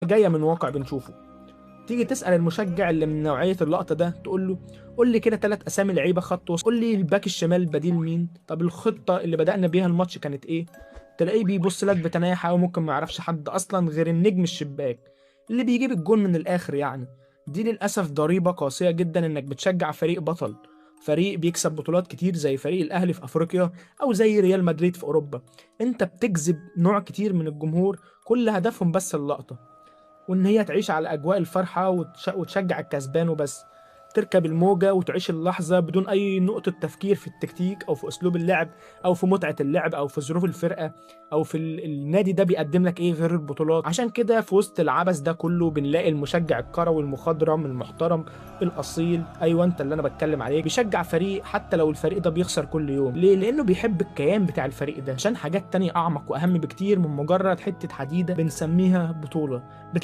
جايه من واقع بنشوفه. تيجي تسأل المشجع اللي من نوعية اللقطة ده، تقول له قول لي كده 3 أسامي لعيبة خط وسط، قول لي الباك الشمال بديل مين، طب الخطة اللي بدأنا بيها الماتش كانت إيه؟ تلاقيه بيبص لك بتناحة وممكن ما يعرفش حد أصلا غير النجم الشباك اللي بيجيب الجون من الآخر يعني. دي للأسف ضريبة قاسية جدا إنك بتشجع فريق بطل، فريق بيكسب بطولات كتير زي فريق الأهلي في أفريقيا أو زي ريال مدريد في أوروبا. أنت بتجذب نوع كتير من الجمهور كل هدفهم بس اللقطة، وإن هي تعيش على أجواء الفرحة وتشجع الكسبان وبس، تركب الموجة وتعيش اللحظة بدون أي نقطة تفكير في التكتيك أو في أسلوب اللعب أو في متعة اللعب أو في ظروف الفرقة أو في النادي ده بيقدم لك إيه غير البطولات. عشان كده في وسط العبث ده كله بنلاقي المشجع الكروي المخضرم المحترم الأصيل، أيوة أنت اللي أنا بتكلم عليه، بيشجع فريق حتى لو الفريق ده بيخسر كل يوم. ليه؟ لأنه بيحب الكيان بتاع الفريق ده، عشان حاجات تانية أعمق وأهم بكتير من مجرد حتة حديدة بنسميها بطولة.